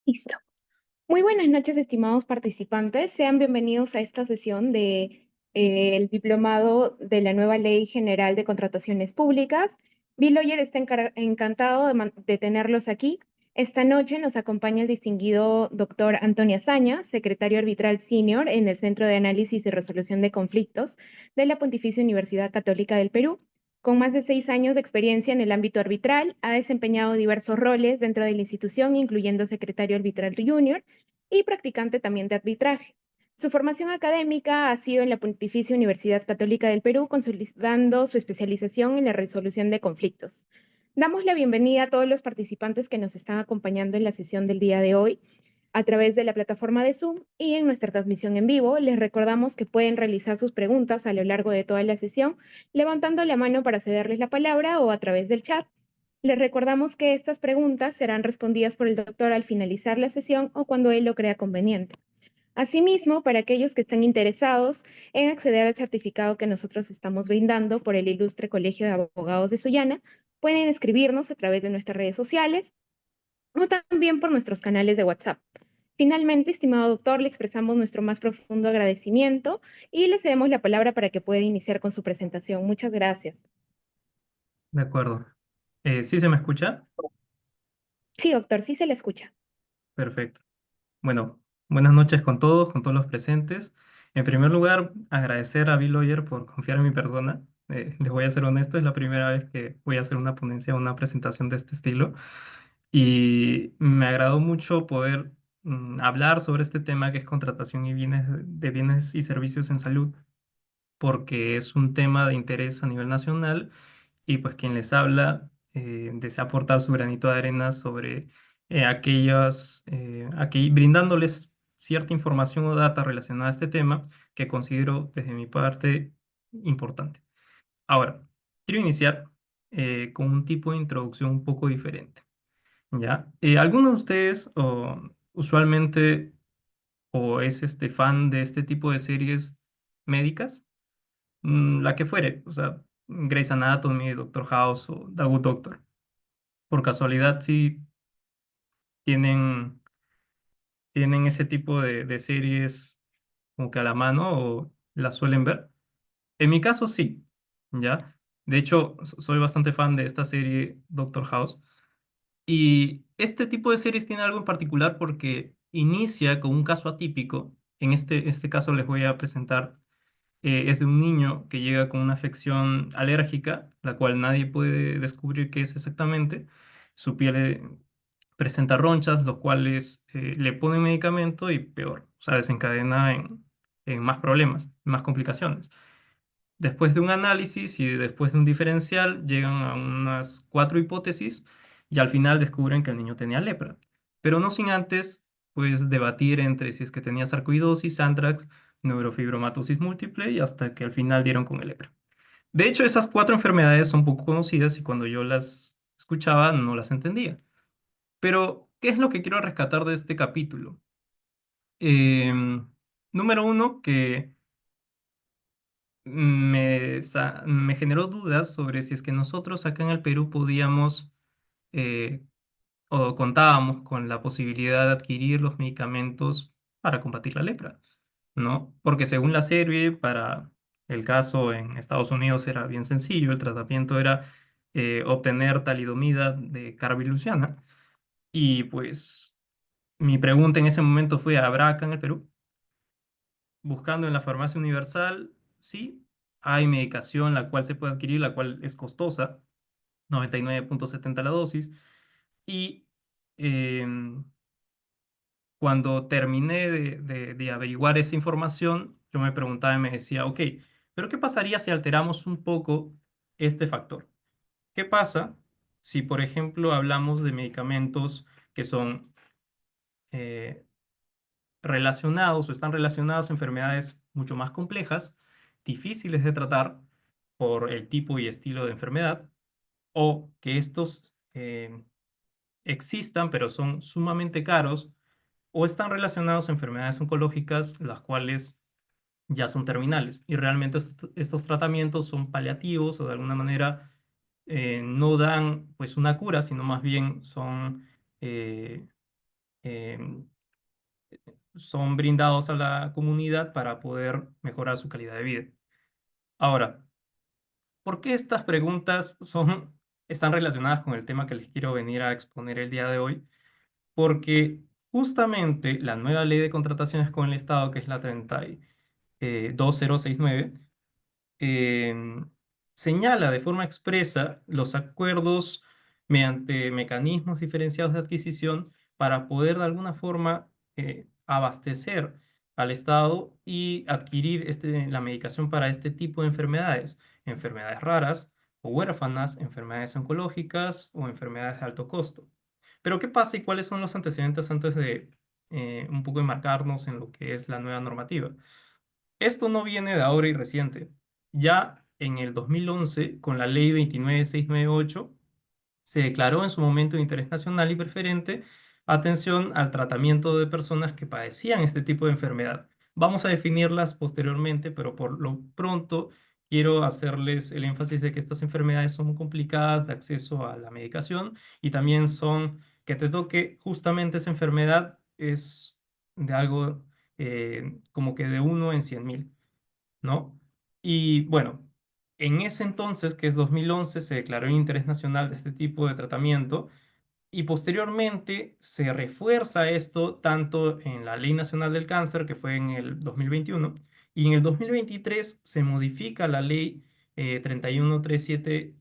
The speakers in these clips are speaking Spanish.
Listo. Muy buenas noches, estimados participantes. Sean bienvenidos a esta sesión de el diplomado de la nueva Ley General de Contrataciones Públicas. Bill Lawyer está encantado de tenerlos aquí. Esta noche nos acompaña el distinguido doctor Antonio Azaña, secretario arbitral senior en el Centro de Análisis y Resolución de Conflictos de la Pontificia Universidad Católica del Perú. Con más de 6 años de experiencia en el ámbito arbitral, ha desempeñado diversos roles dentro de la institución, incluyendo secretario arbitral junior y practicante también de arbitraje. Su formación académica ha sido en la Pontificia Universidad Católica del Perú, consolidando su especialización en la resolución de conflictos. Damos la bienvenida a todos los participantes que nos están acompañando en la sesión del día de hoy a través de la plataforma de Zoom y en nuestra transmisión en vivo. Les recordamos que pueden realizar sus preguntas a lo largo de toda la sesión, levantando la mano para cederles la palabra o a través del chat. Les recordamos que estas preguntas serán respondidas por el doctor al finalizar la sesión o cuando él lo crea conveniente. Asimismo, para aquellos que están interesados en acceder al certificado que nosotros estamos brindando por el Ilustre Colegio de Abogados de Sullana, pueden escribirnos a través de nuestras redes sociales o también por nuestros canales de WhatsApp. Finalmente, estimado doctor, le expresamos nuestro más profundo agradecimiento y le cedemos la palabra para que pueda iniciar con su presentación. Muchas gracias. De acuerdo. ¿Sí se me escucha? Sí, doctor, sí se le escucha. Perfecto. Bueno, buenas noches con todos los presentes. En primer lugar, agradecer a Bill Lawyer por confiar en mi persona. Les voy a ser honesto, es la primera vez que voy a hacer una ponencia, una presentación de este estilo. Y me agradó mucho poder hablar sobre este tema que es contratación y bienes, de bienes y servicios en salud, porque es un tema de interés a nivel nacional y pues quien les habla desea aportar su granito de arena sobre brindándoles cierta información o data relacionada a este tema que considero desde mi parte importante. Ahora, quiero iniciar con un tipo de introducción un poco diferente, ¿ya? ¿Alguno de ustedes usualmente o es fan de este tipo de series médicas? La que fuere, o sea, Grey's Anatomy, Doctor House o The Good Doctor. Por casualidad, sí tienen ese tipo de series como que a la mano o las suelen ver. En mi caso, sí, ¿ya? De hecho, soy bastante fan de esta serie Doctor House. Y este tipo de series tiene algo en particular porque inicia con un caso atípico. En este caso les voy a presentar es de un niño que llega con una afección alérgica, la cual nadie puede descubrir qué es exactamente. Su piel presenta ronchas, los cuales le ponen medicamento y peor, o sea, desencadena en más problemas, más complicaciones. Después de un análisis y después de un diferencial, llegan a unas cuatro hipótesis y al final descubren que el niño tenía lepra, pero no sin antes, pues, debatir entre si es que tenía sarcoidosis, anthrax, neurofibromatosis múltiple y hasta que al final dieron con el lepra. De hecho, esas cuatro enfermedades son poco conocidas y cuando yo las escuchaba no las entendía. Pero, ¿qué es lo que quiero rescatar de este capítulo? Em, Número uno, que me generó dudas sobre si es que nosotros acá en el Perú podíamos eh, o contábamos con la posibilidad de adquirir los medicamentos para combatir la lepra, ¿no? Porque según la serie, para el caso en Estados Unidos era bien sencillo, el tratamiento era obtener talidomida de carbiluciana y pues mi pregunta en ese momento fue, ¿habrá acá en el Perú? Buscando en la farmacia universal, sí, hay medicación la cual se puede adquirir, la cual es costosa, 99,70 la dosis. Y em, cuando terminé de averiguar esa información, yo me preguntaba y me decía, ok, pero ¿qué pasaría si alteramos un poco este factor? ¿Qué pasa si, por ejemplo, hablamos de medicamentos que son eh, relacionados o están relacionados a enfermedades mucho más complejas, difíciles de tratar por el tipo y estilo de enfermedad, o que estos existan pero son sumamente caros, o están relacionados a enfermedades oncológicas, las cuales ya son terminales. Y realmente estos tratamientos son paliativos o de alguna manera no dan pues una cura, sino más bien son em, son brindados a la comunidad para poder mejorar su calidad de vida. Ahora, ¿por qué estas preguntas están relacionadas con el tema que les quiero venir a exponer el día de hoy? Porque justamente la nueva ley de contrataciones con el Estado, que es la 32069, eh, señala de forma expresa los acuerdos mediante mecanismos diferenciados de adquisición para poder de alguna forma abastecer al Estado y adquirir la medicación para este tipo de enfermedades, enfermedades raras o huérfanas, enfermedades oncológicas o enfermedades de alto costo. Pero ¿qué pasa y cuáles son los antecedentes antes de un poco enmarcarnos en lo que es la nueva normativa? Esto no viene de ahora y reciente. Ya en el 2011, con la ley 29698, se declaró en su momento de interés nacional y preferente atención al tratamiento de personas que padecían este tipo de enfermedad. Vamos a definirlas posteriormente, pero por lo pronto quiero hacerles el énfasis de que estas enfermedades son complicadas de acceso a la medicación y también son que te toque justamente esa enfermedad es de algo como que de 1 en 100.000, ¿no? Y bueno, en ese entonces, que es 2011, se declaró el interés nacional de este tipo de tratamiento y posteriormente se refuerza esto tanto en la Ley Nacional del Cáncer, que fue en el 2021, y en el 2023 se modifica la Ley 3137,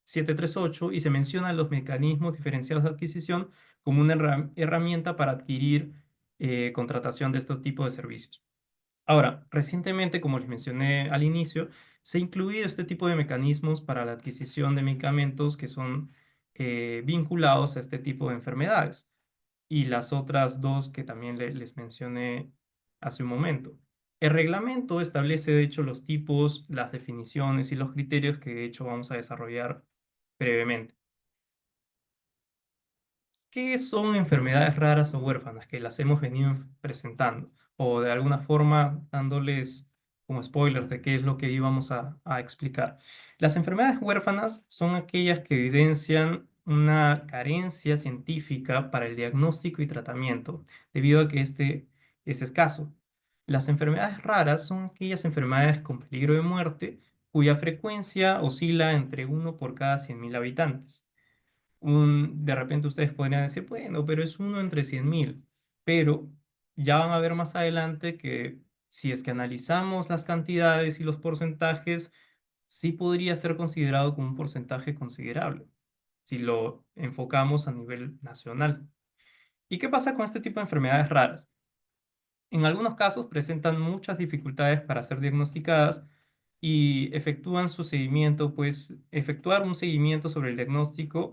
738 y se mencionan los mecanismos diferenciados de adquisición como una herramienta para adquirir contratación de estos tipos de servicios. Ahora, recientemente, como les mencioné al inicio, se ha incluido este tipo de mecanismos para la adquisición de medicamentos que son vinculados a este tipo de enfermedades y las otras dos que también les mencioné hace un momento. El reglamento establece, de hecho, los tipos, las definiciones y los criterios que, de hecho, vamos a desarrollar brevemente. ¿Qué son enfermedades raras o huérfanas que las hemos venido presentando? O de alguna forma dándoles como spoilers de qué es lo que íbamos a explicar. Las enfermedades huérfanas son aquellas que evidencian una carencia científica para el diagnóstico y tratamiento, debido a que este es escaso. Las enfermedades raras son aquellas enfermedades con peligro de muerte cuya frecuencia oscila entre 1 por cada 100.000 habitantes. De repente ustedes podrían decir, bueno, pero es 1 entre 100.000. Pero ya van a ver más adelante que si es que analizamos las cantidades y los porcentajes, sí podría ser considerado como un porcentaje considerable si lo enfocamos a nivel nacional. ¿Y qué pasa con este tipo de enfermedades raras? En algunos casos presentan muchas dificultades para ser diagnosticadas y efectúan su seguimiento, pues efectuar un seguimiento sobre el diagnóstico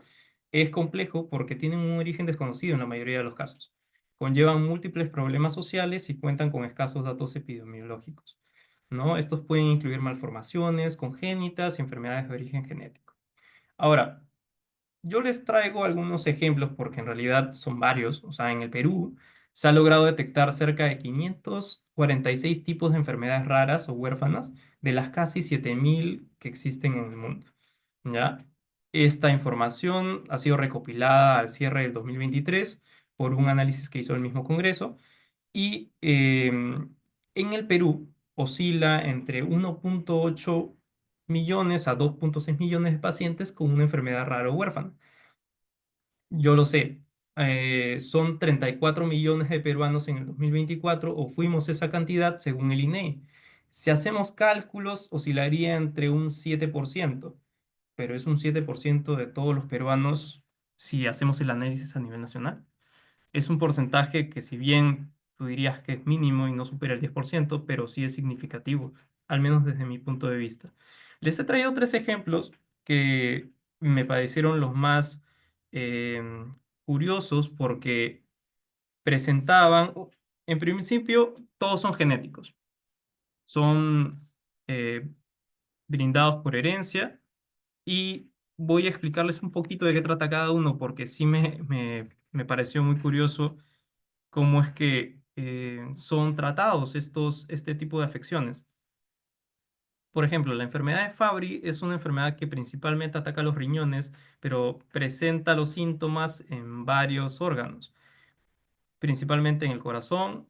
es complejo porque tienen un origen desconocido en la mayoría de los casos. Conllevan múltiples problemas sociales y cuentan con escasos datos epidemiológicos, ¿no? Estos pueden incluir malformaciones congénitas y enfermedades de origen genético. Ahora, yo les traigo algunos ejemplos porque en realidad son varios. O sea, en el Perú se ha logrado detectar cerca de 546 tipos de enfermedades raras o huérfanas de las casi 7.000 que existen en el mundo. ¿Ya? Esta información ha sido recopilada al cierre del 2023 por un análisis que hizo el mismo Congreso y en el Perú oscila entre 1,8 millones a 2,6 millones de pacientes con una enfermedad rara o huérfana. Yo lo sé. Son 34 millones de peruanos en el 2024 o fuimos esa cantidad según el INEI. Si hacemos cálculos, oscilaría entre un 7%, pero es un 7% de todos los peruanos si hacemos el análisis a nivel nacional. Es un porcentaje que si bien tú dirías que es mínimo y no supera el 10%, pero sí es significativo, al menos desde mi punto de vista. Les he traído tres ejemplos que me parecieron los más curiosos porque presentaban, en principio, todos son genéticos, son eh, brindados por herencia y voy a explicarles un poquito de qué trata cada uno porque sí me pareció muy curioso cómo es que son tratados este tipo de afecciones. Por ejemplo, la enfermedad de Fabry es una enfermedad que principalmente ataca los riñones, pero presenta los síntomas en varios órganos. principalmente en el corazón,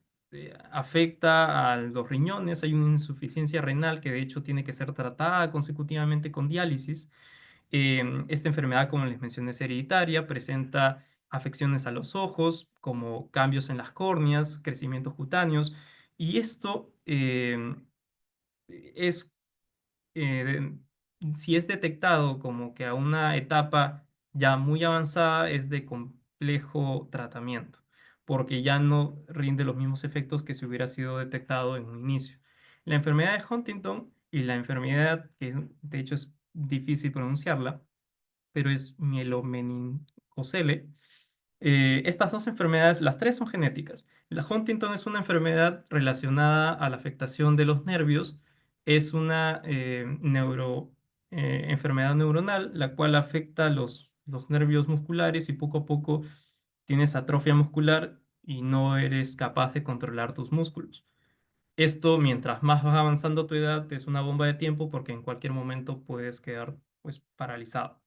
afecta a los riñones, hay una insuficiencia renal que de hecho tiene que ser tratada consecutivamente con diálisis. Esta enfermedad, como les mencioné, es hereditaria, presenta afecciones a los ojos, como cambios en las córneas, crecimientos cutáneos, y esto es si es detectado como que a una etapa ya muy avanzada, es de complejo tratamiento, porque ya no rinde los mismos efectos que si hubiera sido detectado en un inicio. La enfermedad de Huntington y la enfermedad, de hecho es difícil pronunciarla, pero es mielomeningocele. Estas dos enfermedades, las tres son genéticas. La Huntington es una enfermedad relacionada a la afectación de los nervios. Es una enfermedad neuronal, la cual afecta los nervios musculares y poco a poco tienes atrofia muscular y no eres capaz de controlar tus músculos. Esto, mientras más vas avanzando tu edad, es una bomba de tiempo porque en cualquier momento puedes quedar pues paralizado.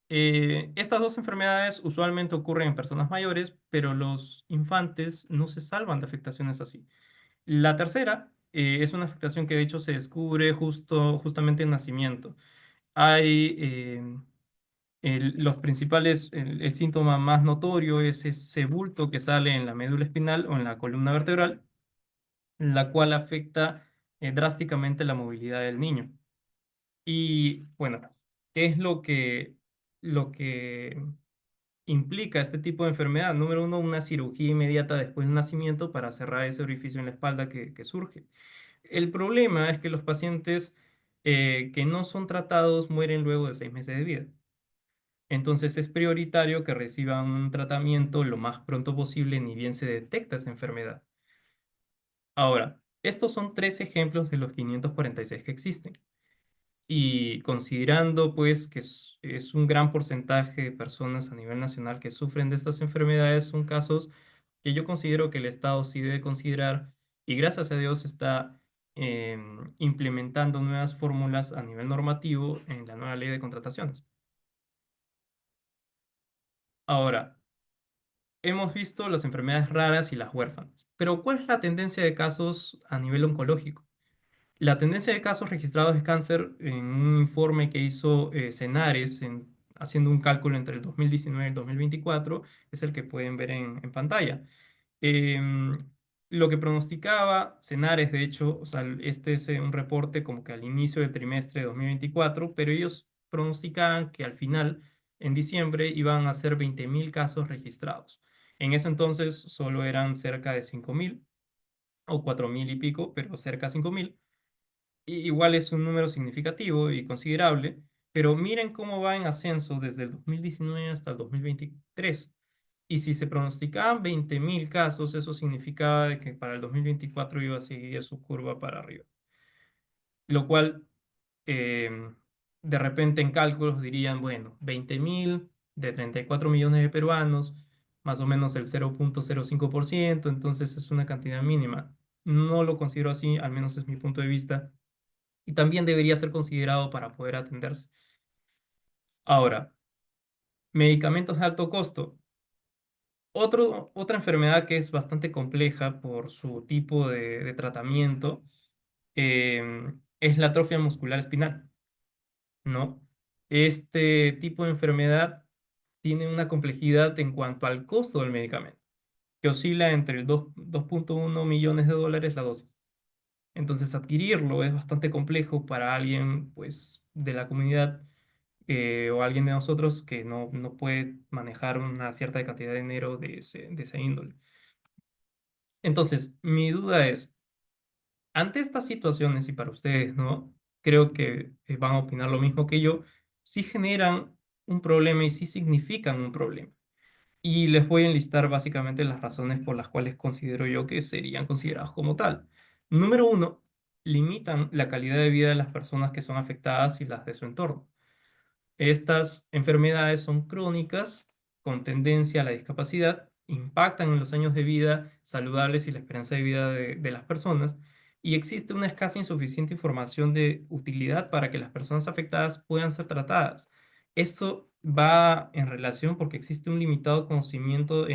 Estas dos enfermedades usualmente ocurren en personas mayores, pero los infantes no se salvan de afectaciones así. La tercera es una afectación que de hecho se descubre justamente en nacimiento. Hay los principales, el síntoma más notorio es ese bulto que sale en la médula espinal o en la columna vertebral, la cual afecta drásticamente la movilidad del niño. Y bueno, ¿qué es lo que implica este tipo de enfermedad? Número uno, una cirugía inmediata después del nacimiento para cerrar ese orificio en la espalda que surge. El problema es que los pacientes que no son tratados mueren luego de 6 meses de vida. Entonces es prioritario que reciban un tratamiento lo más pronto posible, ni bien se detecta esa enfermedad. Ahora, estos son tres ejemplos de los 546 que existen. Y considerando pues que es un gran porcentaje de personas a nivel nacional que sufren de estas enfermedades, son casos que yo considero que el Estado sí debe considerar y gracias a Dios está implementando nuevas fórmulas a nivel normativo en la nueva ley de contrataciones. Ahora, hemos visto las enfermedades raras y las huérfanas, pero ¿cuál es la tendencia de casos a nivel oncológico? La tendencia de casos registrados de cáncer en un informe que hizo Cenares haciendo un cálculo entre el 2019 y el 2024 es el que pueden ver en pantalla. Em, lo que pronosticaba Cenares, de hecho, o sea, este es un reporte como que al inicio del trimestre de 2024, pero ellos pronosticaban que al final, en diciembre, iban a ser 20.000 casos registrados. En ese entonces solo eran cerca de 5.000 o 4.000 y pico, pero cerca de 5.000. Igual es un número significativo y considerable, pero miren cómo va en ascenso desde el 2019 hasta el 2023. Y si se pronosticaban 20.000 casos, eso significaba de que para el 2024 iba a seguir su curva para arriba. Lo cual, eh, de repente en cálculos dirían, bueno, 20.000 de 34 millones de peruanos, más o menos el 0,05%, entonces es una cantidad mínima. No lo considero así, al menos es mi punto de vista y también debería ser considerado para poder atenderse. Ahora, medicamentos de alto costo. Otra enfermedad que es bastante compleja por su tipo de tratamiento es la atrofia muscular espinal, ¿no? Este tipo de enfermedad tiene una complejidad en cuanto al costo del medicamento, que oscila entre el 2,1 millones de dólares la dosis. Entonces, adquirirlo es bastante complejo para alguien, pues, de la comunidad o alguien de nosotros que no puede manejar una cierta cantidad de dinero de esa índole. Entonces, mi duda es, ante estas situaciones, y para ustedes, ¿no? Creo que van a opinar lo mismo que yo, sí generan un problema y sí significan un problema. Y les voy a enlistar básicamente las razones por las cuales considero yo que serían considerados como tal. Número uno, limitan la calidad de vida de las personas que son afectadas y las de su entorno. Estas enfermedades son crónicas, con tendencia a la discapacidad, impactan en los años de vida saludables y la esperanza de vida de las personas, y existe una escasa insuficiente información de utilidad para que las personas afectadas puedan ser tratadas. Esto va en relación porque existe un limitado conocimiento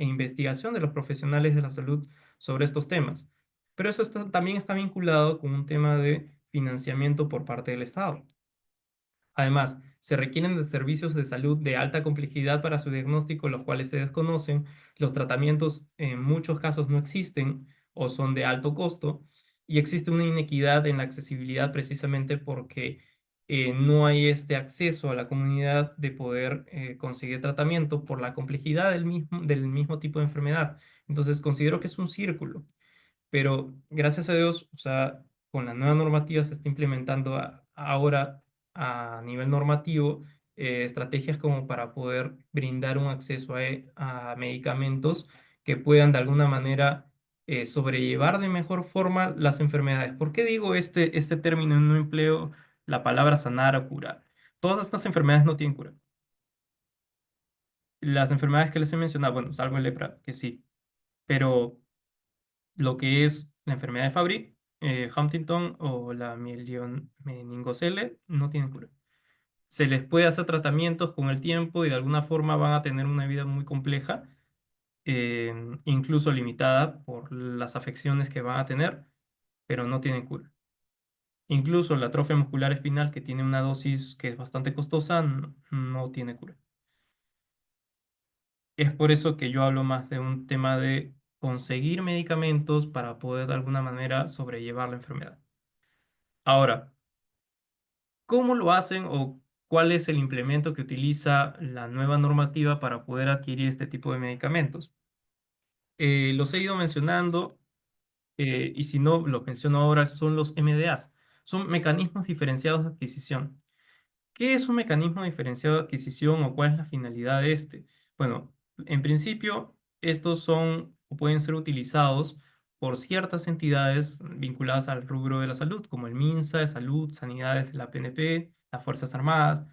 e investigación de los profesionales de la salud sobre estos temas. Pero eso también está vinculado con un tema de financiamiento por parte del Estado. Además, se requieren de servicios de salud de alta complejidad para su diagnóstico, los cuales se desconocen. Los tratamientos en muchos casos no existen o son de alto costo. Y existe una inequidad en la accesibilidad precisamente porque no hay este acceso a la comunidad de poder conseguir tratamiento por la complejidad del mismo tipo de enfermedad. Entonces, considero que es un círculo, pero gracias a Dios, o sea, con la nueva normativa se está implementando ahora a nivel normativo estrategias como para poder brindar un acceso a medicamentos que puedan de alguna manera sobrellevar de mejor forma las enfermedades. ¿Por qué digo este término y no empleo la palabra sanar o curar? Todas estas enfermedades no tienen cura. Las enfermedades que les he mencionado, bueno, salvo el lepra, que sí, pero lo que es la enfermedad de Fabry, Huntington o la meningocele no tienen cura. Se les puede hacer tratamientos con el tiempo y de alguna forma van a tener una vida muy compleja, incluso limitada por las afecciones que van a tener, pero no tienen cura. Incluso la atrofia muscular espinal, que tiene una dosis que es bastante costosa, no tiene cura. Es por eso que yo hablo más de un tema de conseguir medicamentos para poder de alguna manera sobrellevar la enfermedad. Ahora, ¿cómo lo hacen o cuál es el implemento que utiliza la nueva normativa para poder adquirir este tipo de medicamentos? Los he ido mencionando y si no, lo menciono ahora, son los MDAs. Son mecanismos diferenciados de adquisición. ¿Qué es un mecanismo diferenciado de adquisición o cuál es la finalidad de este? Bueno, en principio, estos son o pueden ser utilizados por ciertas entidades vinculadas al rubro de la salud, como el MINSA de Salud, Sanidades de la PNP, las Fuerzas Armadas.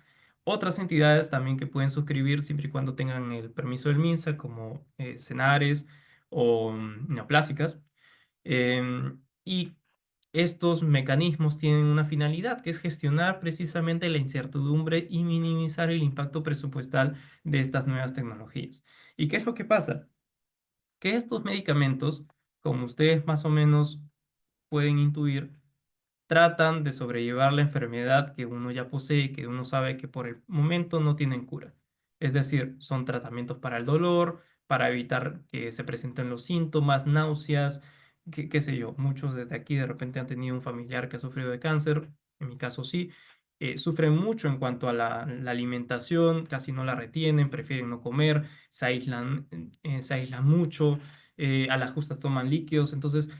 Otras entidades también que pueden suscribir siempre y cuando tengan el permiso del MINSA, como Senares o Neoplásicas. Y estos mecanismos tienen una finalidad, que es gestionar precisamente la incertidumbre y minimizar el impacto presupuestal de estas nuevas tecnologías. ¿Y qué es lo que pasa? Que estos medicamentos, como ustedes más o menos pueden intuir, tratan de sobrellevar la enfermedad que uno ya posee, que uno sabe que por el momento no tienen cura. Es decir, son tratamientos para el dolor, para evitar que se presenten los síntomas, náuseas, qué sé yo. Muchos desde aquí de repente han tenido un familiar que ha sufrido de cáncer, en mi caso sí. Sufren mucho en cuanto a la alimentación, casi no la retienen, prefieren no comer, se aíslan mucho, a las justas toman líquidos, entonces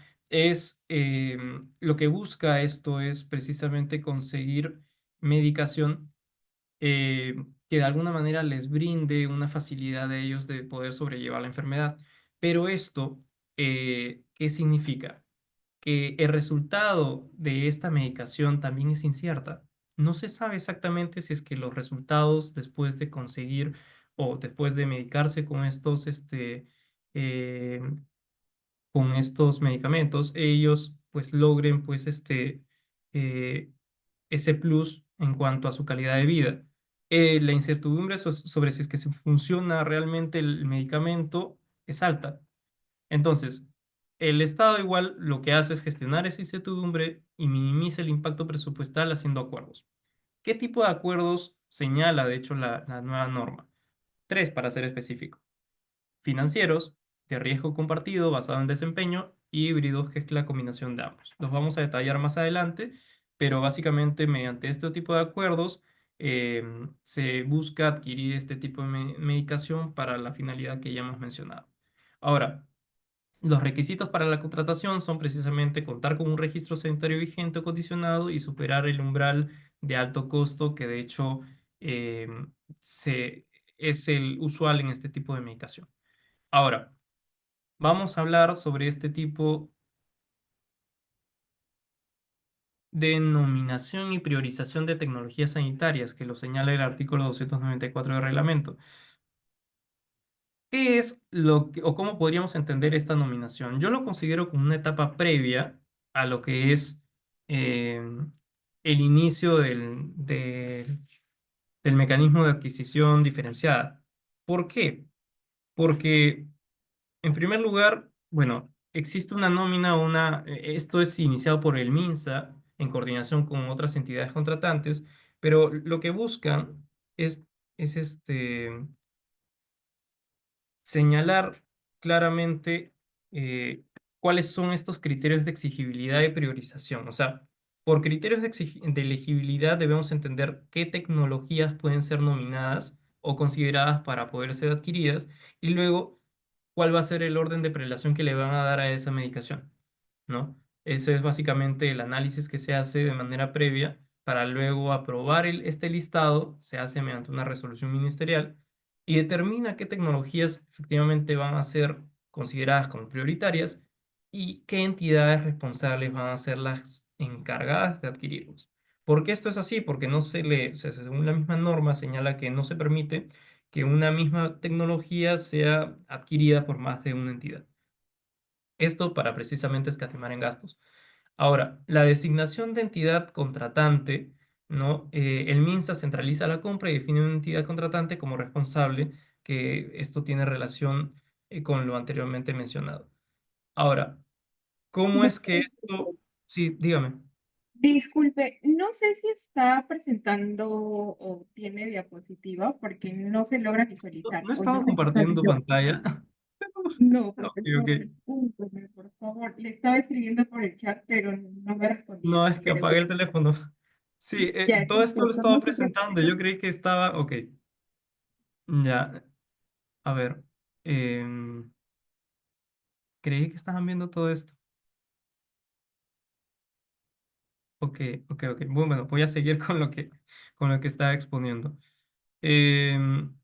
lo que busca esto es precisamente conseguir medicación que de alguna manera les brinde una facilidad a ellos de poder sobrellevar la enfermedad. Pero esto, ¿qué significa? Que el resultado de esta medicación también es incierta. No se sabe exactamente si es que los resultados después de conseguir o después de medicarse eh, con estos medicamentos, ellos pues logren pues eh, ese plus en cuanto a su calidad de vida. La incertidumbre sobre si es que se funciona realmente el medicamento es alta. Entonces, el Estado igual lo que hace es gestionar esa incertidumbre y minimiza el impacto presupuestal haciendo acuerdos. ¿Qué tipo de acuerdos señala, de hecho, la nueva norma? Tres, para ser específico: financieros, de riesgo compartido basado en desempeño, y híbridos, que es la combinación de ambos. Los vamos a detallar más adelante, pero básicamente mediante este tipo de acuerdos se busca adquirir este tipo de medicación para la finalidad que ya hemos mencionado. Ahora, los requisitos para la contratación son precisamente contar con un registro sanitario vigente o condicionado y superar el umbral de alto costo que de hecho es el usual en este tipo de medicación. Ahora, vamos a hablar sobre este tipo de nominación y priorización de tecnologías sanitarias que lo señala el artículo 294 del reglamento. ¿Qué es o cómo podríamos entender esta nominación? Yo lo considero como una etapa previa a lo que es eh, el inicio del mecanismo de adquisición diferenciada. ¿Por qué? Porque En primer lugar, bueno, existe una nómina, esto es iniciado por el MINSA en coordinación con otras entidades contratantes, pero lo que buscan es, es señalar claramente eh, cuáles son estos criterios de exigibilidad y priorización. O sea, por criterios de elegibilidad debemos entender qué tecnologías pueden ser nominadas o consideradas para poder ser adquiridas y luego cuál va a ser el orden de prelación que le van a dar a esa medicación, ¿no? Ese es básicamente el análisis que se hace de manera previa para luego aprobar este listado, se hace mediante una resolución ministerial y determina qué tecnologías efectivamente van a ser consideradas como prioritarias y qué entidades responsables van a ser las encargadas de adquirirlos. ¿Por qué esto es así? Porque no se le, o sea, según la misma norma señala que no se permite que una misma tecnología sea adquirida por más de una entidad. Esto para precisamente escatimar en gastos. Ahora, la designación de entidad contratante, ¿no? El MINSA centraliza la compra y define una entidad contratante como responsable, que esto tiene relación con lo anteriormente mencionado. Ahora, ¿cómo es que Doctor, esto? Sí, dígame. disculpe, no sé si está presentando o tiene diapositiva porque no se logra No, visualizar no he o yo estado me compartiendo yo. pantalla. No, Ok, profesor, ok. discúlpeme, por favor. Le estaba escribiendo por el chat, pero no me respondía. No, Si es que quiere, apagué el teléfono. Sí, ya, todo esto lo perfecto, estaba no se presentando. preocupe. Yo creí que estaba. Ok, ya. A ver. em, Creí que estaban viendo todo esto. Ok, ok, ok. Bueno, voy a seguir con lo que estaba exponiendo. Em,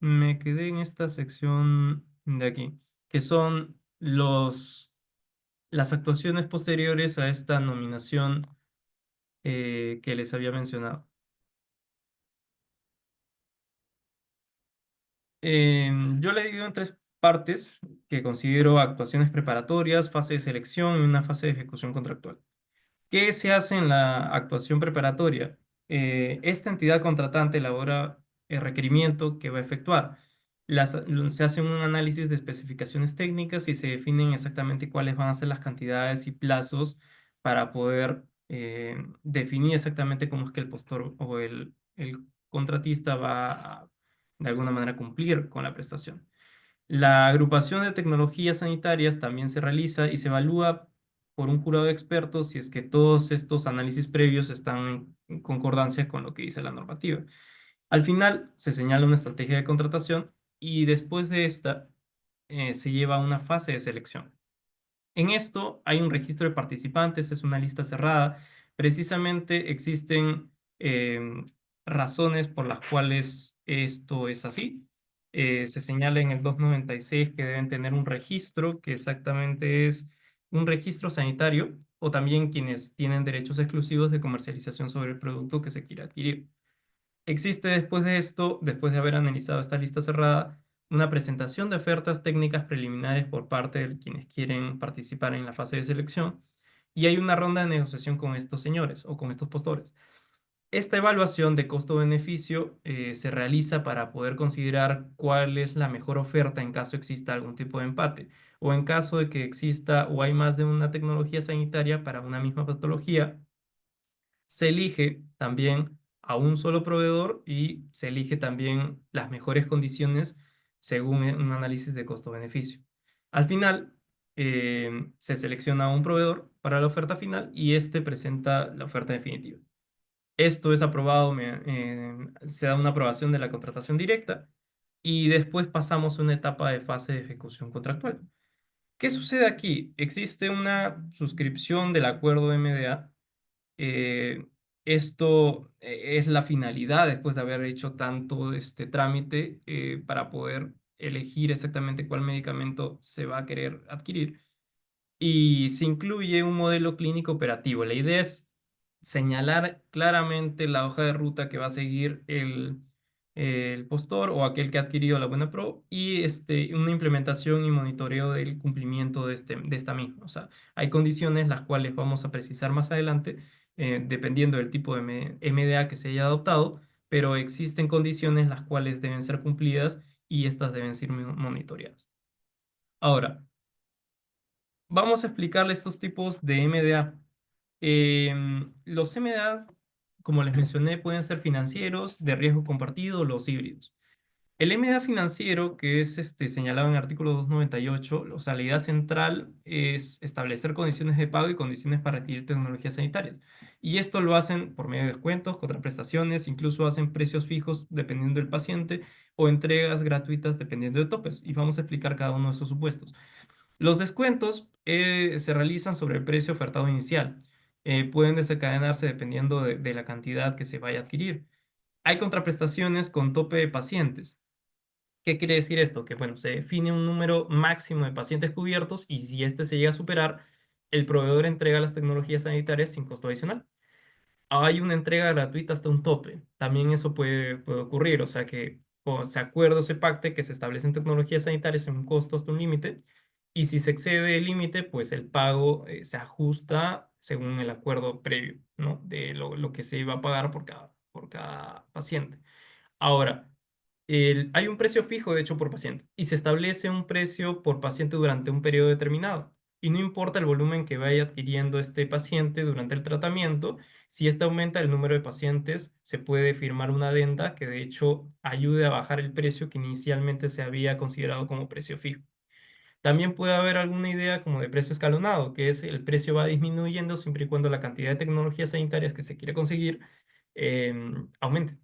Me quedé en esta sección de aquí, que son las actuaciones posteriores a esta nominación que les había mencionado. Yo le divido en tres partes que considero actuaciones preparatorias, fase de selección y una fase de ejecución contractual. ¿Qué se hace en la actuación preparatoria? Esta entidad contratante elabora el requerimiento que va a efectuar. Se hace un análisis de especificaciones técnicas y se definen exactamente cuáles van a ser las cantidades y plazos para poder definir exactamente cómo es que el postor o el contratista va a, de alguna manera, cumplir con la prestación. La agrupación de tecnologías sanitarias también se realiza y se evalúa por un jurado de expertos si es que todos estos análisis previos están en concordancia con lo que dice la normativa. Al final se señala una estrategia de contratación y después de esta se lleva a una fase de selección. En esto hay un registro de participantes, es una lista cerrada. Precisamente existen razones por las cuales esto es así. Se señala en el 296 que deben tener un registro, que exactamente es un registro sanitario, o también quienes tienen derechos exclusivos de comercialización sobre el producto que se quiere adquirir. Existe después de esto, después de haber analizado esta lista cerrada, una presentación de ofertas técnicas preliminares por parte de quienes quieren participar en la fase de selección y hay una ronda de negociación con estos señores o con estos postores. Esta evaluación de costo-beneficio se realiza para poder considerar cuál es la mejor oferta en caso exista algún tipo de empate o en caso de que exista o hay más de una tecnología sanitaria para una misma patología se elige también a un solo proveedor y se elige también las mejores condiciones según un análisis de costo-beneficio. Al final, se selecciona un proveedor para la oferta final y este presenta la oferta definitiva. Esto es aprobado, se da una aprobación de la contratación directa y después pasamos a una etapa de fase de ejecución contractual. ¿Qué sucede aquí? Existe una suscripción del acuerdo MDA. eh, Esto es la finalidad después de haber hecho tanto este trámite para poder elegir exactamente cuál medicamento se va a querer adquirir. Y se incluye un modelo clínico operativo. La idea es señalar claramente la hoja de ruta que va a seguir el postor o aquel que ha adquirido la buena pro y una implementación y monitoreo del cumplimiento de esta misma. O sea, hay condiciones las cuales vamos a precisar más adelante, dependiendo del tipo de MDA que se haya adoptado, pero existen condiciones las cuales deben ser cumplidas y estas deben ser monitoreadas. Ahora, vamos a explicarle estos tipos de MDA. Los MDA, como les mencioné, pueden ser financieros, de riesgo compartido, o los híbridos. El MDA financiero, que es señalado en el artículo 298, o sea, la idea central es establecer condiciones de pago y condiciones para adquirir tecnologías sanitarias. Y esto lo hacen por medio de descuentos, contraprestaciones, incluso hacen precios fijos dependiendo del paciente o entregas gratuitas dependiendo de topes. Y vamos a explicar cada uno de esos supuestos. Los descuentos se realizan sobre el precio ofertado inicial. Pueden desencadenarse dependiendo de la cantidad que se vaya a adquirir. Hay contraprestaciones con tope de pacientes. ¿Qué quiere decir esto? Que, bueno, se define un número máximo de pacientes cubiertos y si este se llega a superar, el proveedor entrega las tecnologías sanitarias sin costo adicional. Hay una entrega gratuita hasta un tope. También eso puede ocurrir, o sea que o se acuerda o se pacte que se establecen tecnologías sanitarias en un costo hasta un límite y si se excede el límite, pues el pago se ajusta según el acuerdo previo, ¿no? De lo que se iba a pagar por cada paciente. Ahora, hay un precio fijo, de hecho, por paciente, y se establece un precio por paciente durante un periodo determinado. Y no importa el volumen que vaya adquiriendo este paciente durante el tratamiento, si este aumenta el número de pacientes, se puede firmar una adenda que de hecho ayude a bajar el precio que inicialmente se había considerado como precio fijo. También puede haber alguna idea como de precio escalonado, que es el precio va disminuyendo siempre y cuando la cantidad de tecnologías sanitarias que se quiere conseguir aumente.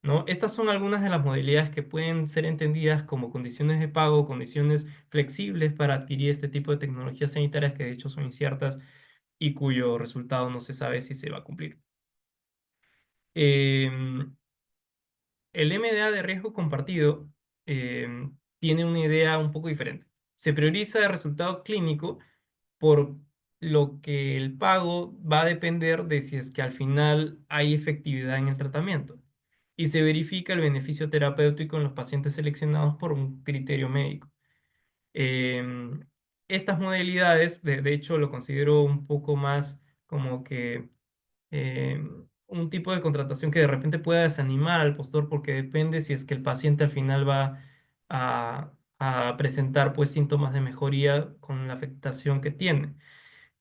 ¿No? Estas son algunas de las modalidades que pueden ser entendidas como condiciones de pago, condiciones flexibles para adquirir este tipo de tecnologías sanitarias que de hecho son inciertas y cuyo resultado no se sabe si se va a cumplir. Em, el MDA de riesgo compartido tiene una idea un poco diferente. Se prioriza el resultado clínico por lo que el pago va a depender de si es que al final hay efectividad en el tratamiento y se verifica el beneficio terapéutico en los pacientes seleccionados por un criterio médico. Em, Estas modalidades, de hecho, lo considero un poco más como que un tipo de contratación que de repente pueda desanimar al postor porque depende si es que el paciente al final va a presentar pues síntomas de mejoría con la afectación que tiene.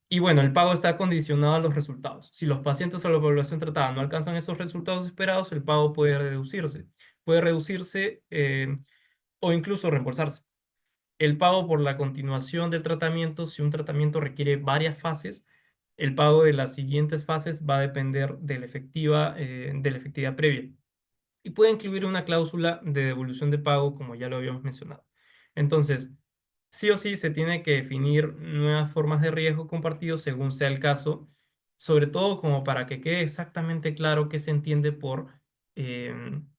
Y bueno, el pago está condicionado a los resultados. Si los pacientes o la población tratada no alcanzan esos resultados esperados, el pago puede reducirse. Puede reducirse o incluso reembolsarse. El pago por la continuación del tratamiento, si un tratamiento requiere varias fases, el pago de las siguientes fases va a depender de la efectividad previa y puede incluir una cláusula de devolución de pago, como ya lo habíamos mencionado. Entonces, sí o sí se tiene que definir nuevas formas de riesgo compartido según sea el caso, sobre todo como para que quede exactamente claro qué se entiende por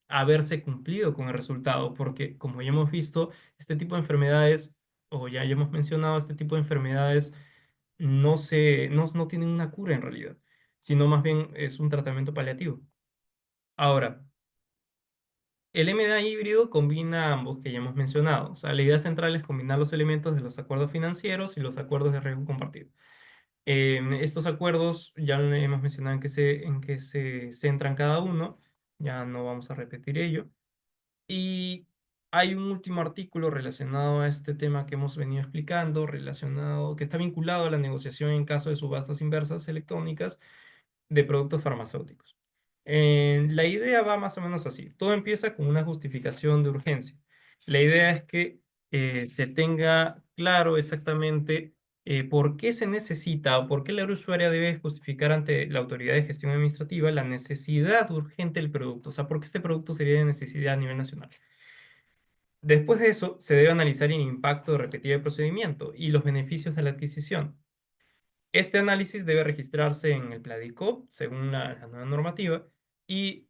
haberse cumplido con el resultado, porque como ya hemos visto, este tipo de enfermedades, o ya hemos mencionado, este tipo de enfermedades no tienen una cura en realidad, sino más bien es un tratamiento paliativo. Ahora, el MDA híbrido combina ambos que ya hemos mencionado. O sea, la idea central es combinar los elementos de los acuerdos financieros y los acuerdos de riesgo compartido. Estos acuerdos ya lo hemos mencionado en que se centran cada uno. Ya no vamos a repetir ello. Y hay un último artículo relacionado a este tema que hemos venido explicando, relacionado, que está vinculado a la negociación en caso de subastas inversas electrónicas de productos farmacéuticos. La idea va más o menos así. Todo empieza con una justificación de urgencia. La idea es que se tenga claro exactamente por qué se necesita o por qué la usuaria debe justificar ante la autoridad de gestión administrativa la necesidad urgente del producto. O sea, por qué este producto sería de necesidad a nivel nacional. Después de eso, se debe analizar el impacto de repetir el procedimiento y los beneficios de la adquisición. Este análisis debe registrarse en el PLADICOP según la nueva normativa y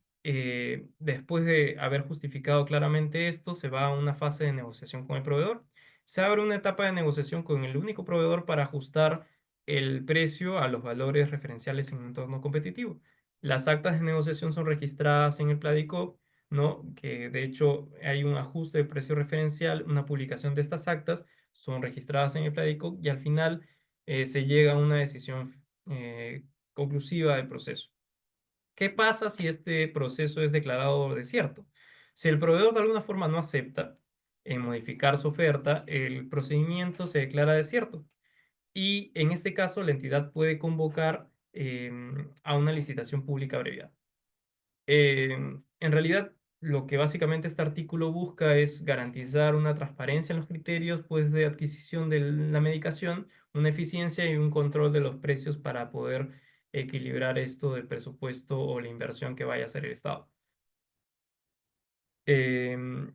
después de haber justificado claramente esto, se va a una fase de negociación con el proveedor. Se abre una etapa de negociación con el único proveedor para ajustar el precio a los valores referenciales en un entorno competitivo. Las actas de negociación son registradas en el PLADICOP, ¿no? Que de hecho hay un ajuste de precio referencial, una publicación de estas actas son registradas en el PLADICOP y al final se llega a una decisión conclusiva del proceso. ¿Qué pasa si este proceso es declarado desierto? Si el proveedor de alguna forma no acepta en modificar su oferta, el procedimiento se declara desierto y en este caso la entidad puede convocar a una licitación pública abreviada. En realidad, lo que básicamente este artículo busca es garantizar una transparencia en los criterios pues, de adquisición de la medicación, una eficiencia y un control de los precios para poder equilibrar esto del presupuesto o la inversión que vaya a hacer el Estado. Em,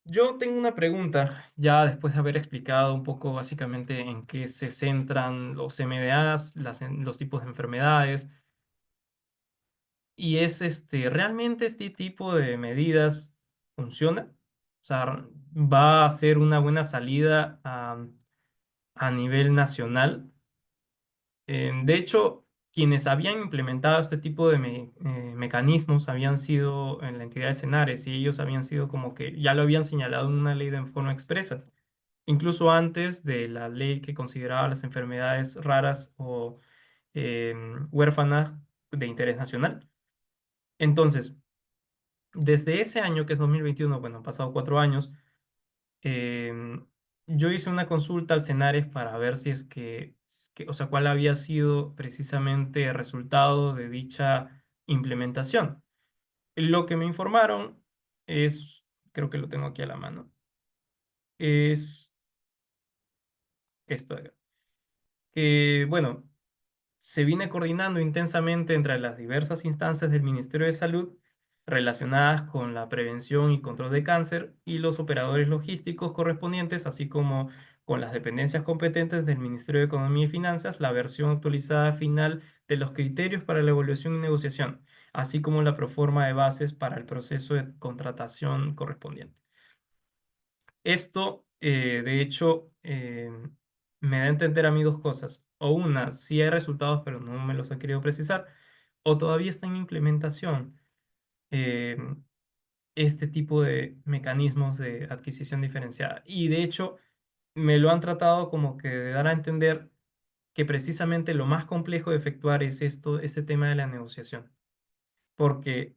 yo tengo una pregunta, ya después de haber explicado un poco básicamente en qué se centran los MDAs, los tipos de enfermedades. Y es ¿realmente este tipo de medidas funciona? O sea, ¿va a ser una buena salida a nivel nacional? De hecho, quienes habían implementado este tipo de mecanismos habían sido en la entidad de Senares y ellos habían sido como que ya lo habían señalado en una ley de forma expresa, incluso antes de la ley que consideraba las enfermedades raras o huérfanas de interés nacional. Entonces, desde ese año, que es 2021, bueno, han pasado 4 años, em, yo hice una consulta al Cenares para ver si o sea, cuál había sido precisamente el resultado de dicha implementación. Lo que me informaron es, creo que lo tengo aquí a la mano, es esto de acá, que, bueno, se viene coordinando intensamente entre las diversas instancias del Ministerio de Salud relacionadas con la prevención y control de cáncer y los operadores logísticos correspondientes, así como con las dependencias competentes del Ministerio de Economía y Finanzas, la versión actualizada final de los criterios para la evaluación y negociación, así como la proforma de bases para el proceso de contratación correspondiente. Esto, de hecho, me da a entender a mí dos cosas. O una, sí hay resultados, pero no me los ha querido precisar. O todavía está en implementación eh, este tipo de mecanismos de adquisición diferenciada. Y de hecho, me lo han tratado como que de dar a entender que precisamente lo más complejo de efectuar es este tema de la negociación. Porque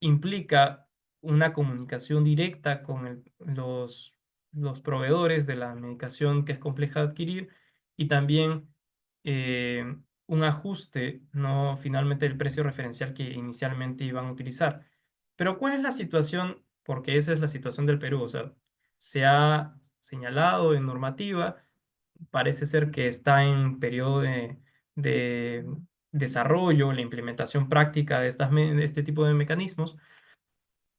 implica una comunicación directa con los proveedores de la medicación que es compleja de adquirir y también un ajuste, ¿no? Finalmente del precio referencial que inicialmente iban a utilizar. Pero ¿cuál es la situación? Porque esa es la situación del Perú. O sea, se ha señalado en normativa, parece ser que está en periodo de desarrollo, la implementación práctica de este tipo de mecanismos.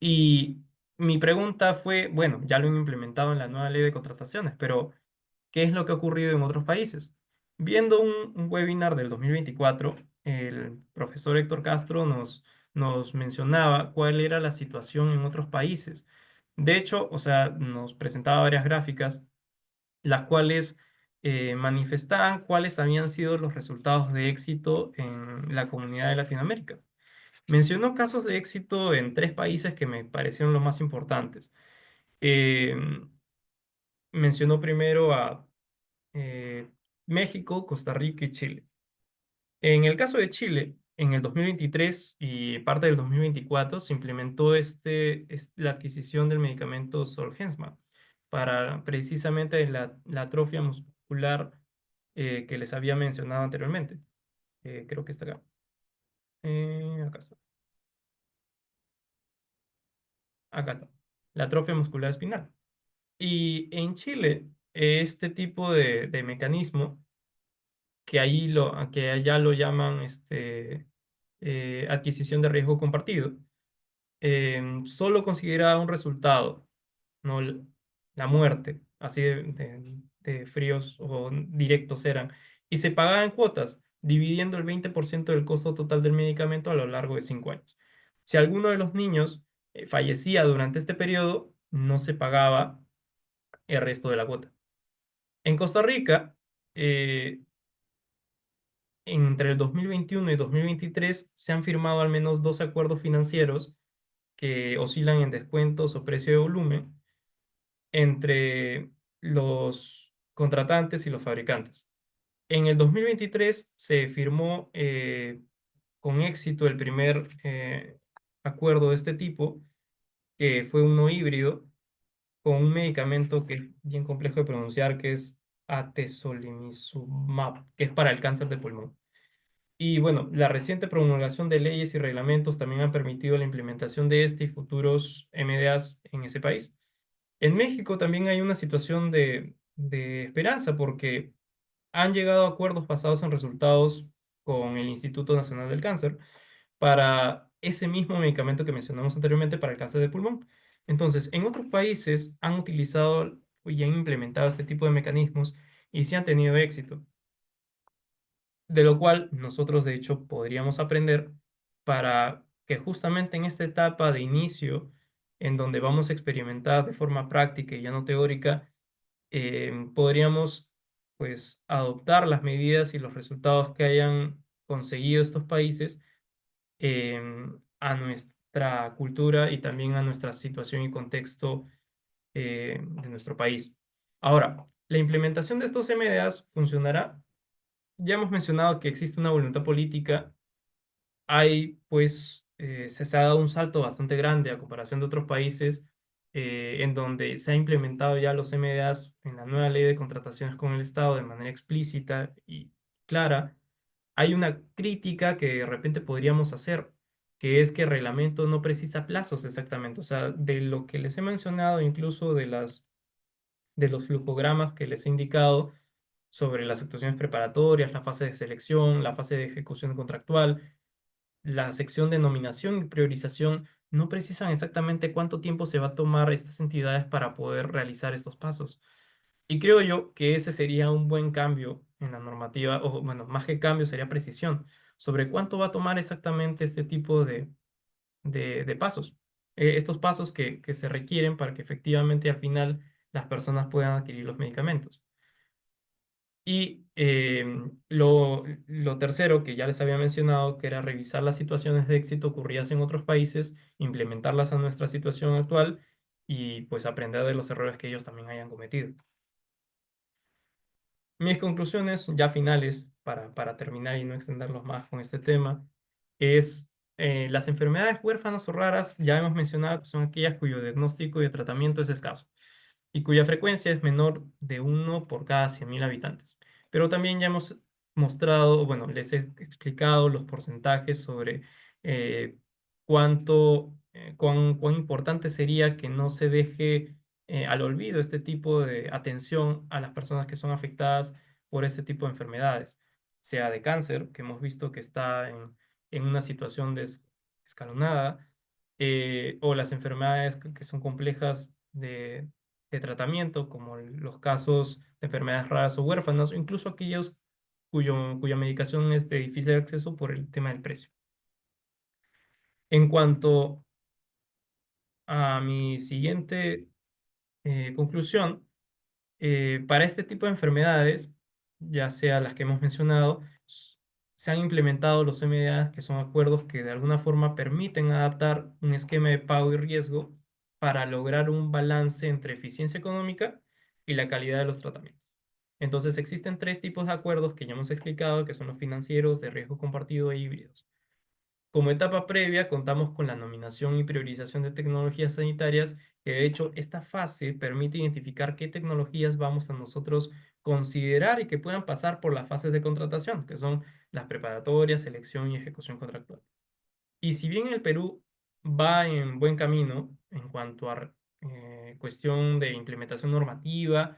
Y mi pregunta fue, bueno, ya lo han implementado en la nueva ley de contrataciones, pero ¿qué es lo que ha ocurrido en otros países? Viendo un webinar del 2024, el profesor Héctor Castro nos mencionaba cuál era la situación en otros países. De hecho, o sea, nos presentaba varias gráficas, las cuales manifestaban cuáles habían sido los resultados de éxito en la comunidad de Latinoamérica. Mencionó casos de éxito en 3 países que me parecieron los más importantes. Eh, Mencionó primero a eh, México, Costa Rica y Chile. En el caso de Chile, en el 2023 y parte del 2024 se implementó la adquisición del medicamento Zolgensma para precisamente la atrofia muscular que les había mencionado anteriormente. Creo que está acá. Acá está. Acá está. La atrofia muscular espinal. Y en Chile, este tipo de mecanismo, que allá lo llaman adquisición de riesgo compartido, solo considera un resultado, no la muerte, así de fríos o directos eran, y se pagaba en cuotas, dividiendo el 20% del costo total del medicamento a lo largo de 5 años. Si alguno de los niños fallecía durante este periodo, no se pagaba el resto de la cuota. En Costa Rica, eh, entre el 2021 y 2023 se han firmado al menos 12 acuerdos financieros que oscilan en descuentos o precio de volumen entre los contratantes y los fabricantes. En el 2023 se firmó con éxito el primer acuerdo de este tipo, que fue uno híbrido, con un medicamento que es bien complejo de pronunciar, que es atezolizumab, que es para el cáncer de pulmón. Y bueno, la reciente promulgación de leyes y reglamentos también han permitido la implementación de este y futuros MDAs en ese país. En México también hay una situación de esperanza porque han llegado a acuerdos basados en resultados con el Instituto Nacional del Cáncer para ese mismo medicamento que mencionamos anteriormente para el cáncer de pulmón. Entonces, en otros países han utilizado y han implementado este tipo de mecanismos y sí han tenido éxito, de lo cual nosotros de hecho podríamos aprender para que justamente en esta etapa de inicio, en donde vamos a experimentar de forma práctica y ya no teórica, podríamos pues adoptar las medidas y los resultados que hayan conseguido estos países a nuestra cultura y también a nuestra situación y contexto de nuestro país. Ahora, la implementación de estos MDAs funcionará. Ya hemos mencionado que existe una voluntad política. Hay, pues, se ha dado un salto bastante grande a comparación de otros países en donde se ha implementado ya los MDAs en la nueva ley de contrataciones con el Estado de manera explícita y clara. Hay una crítica que de repente podríamos hacer, que es que el reglamento no precisa plazos exactamente. O sea, de lo que les he mencionado, incluso de los flujogramas que les he indicado sobre las actuaciones preparatorias, la fase de selección, la fase de ejecución contractual, la sección de nominación y priorización, no precisan exactamente cuánto tiempo se va a tomar estas entidades para poder realizar estos pasos. Y creo yo que ese sería un buen cambio en la normativa, o bueno, más que cambio sería precisión sobre cuánto va a tomar exactamente este tipo de pasos. Estos pasos que se requieren para que efectivamente al final las personas puedan adquirir los medicamentos. Y lo tercero que ya les había mencionado, que era revisar las situaciones de éxito ocurridas en otros países, implementarlas a nuestra situación actual y pues aprender de los errores que ellos también hayan cometido. Mis conclusiones ya finales, para terminar y no extenderlos más con este tema, es las enfermedades huérfanas o raras, ya hemos mencionado que son aquellas cuyo diagnóstico y tratamiento es escaso y cuya frecuencia es menor de uno por cada 100.000 habitantes. Pero también ya hemos mostrado, bueno, les he explicado los porcentajes sobre eh, cuán importante sería que no se deje al olvido este tipo de atención a las personas que son afectadas por este tipo de enfermedades, sea de cáncer, que hemos visto que está en una situación escalonada, o las enfermedades que son complejas de tratamiento, como los casos de enfermedades raras o huérfanas, o incluso aquellos cuya medicación es de difícil acceso por el tema del precio. En cuanto a mi siguiente conclusión, para este tipo de enfermedades, ya sea las que hemos mencionado, se han implementado los MDAs, que son acuerdos que de alguna forma permiten adaptar un esquema de pago y riesgo para lograr un balance entre eficiencia económica y la calidad de los tratamientos. Entonces existen tres tipos de acuerdos que ya hemos explicado, que son los financieros, de riesgo compartido e híbridos. Como etapa previa, contamos con la nominación y priorización de tecnologías sanitarias, que de hecho esta fase permite identificar qué tecnologías vamos a nosotros considerar y que puedan pasar por las fases de contratación, que son las preparatorias, selección y ejecución contractual. Y si bien el Perú va en buen camino en cuanto a cuestión de implementación normativa,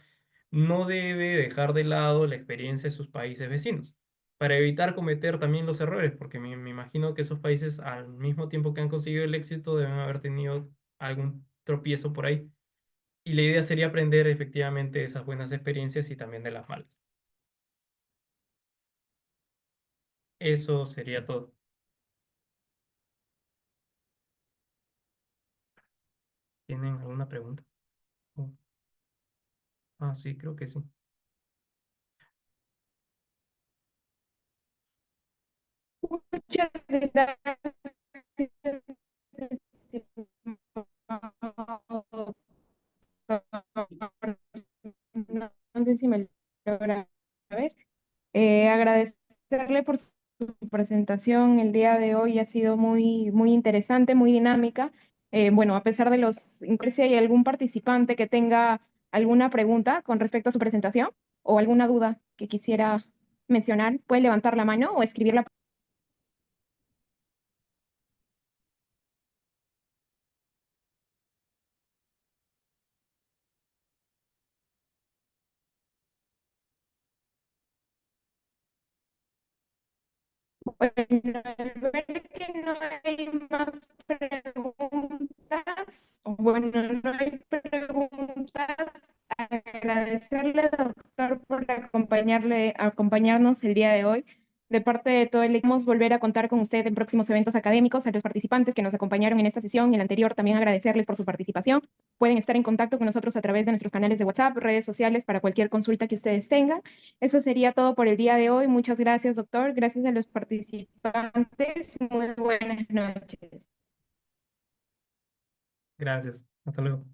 no debe dejar de lado la experiencia de sus países vecinos, para evitar cometer también los errores, porque me imagino que esos países al mismo tiempo que han conseguido el éxito deben haber tenido algún tropiezo por ahí. Y la idea sería aprender efectivamente de esas buenas experiencias y también de las malas. Eso sería todo. ¿Tienen alguna pregunta? Oh, ah, sí, creo que sí. Muchas gracias, no sé si me logra ver. Agradecerle por su presentación el día de hoy. Ha sido muy interesante, muy dinámica. Bueno, a pesar de si hay algún participante que tenga alguna pregunta con respecto a su presentación o alguna duda que quisiera mencionar, puede levantar la mano o escribirla. Bueno, al ver que no hay más preguntas, o bueno, no hay preguntas, agradecerle, doctor, por acompañarnos el día de hoy. De parte de todo el equipo, volver a contar con usted en próximos eventos académicos, a los participantes que nos acompañaron en esta sesión y en la anterior, también agradecerles por su participación. Pueden estar en contacto con nosotros a través de nuestros canales de WhatsApp, redes sociales, para cualquier consulta que ustedes tengan. Eso sería todo por el día de hoy. Muchas gracias, doctor. Gracias a los participantes. Muy buenas noches. Gracias. Hasta luego.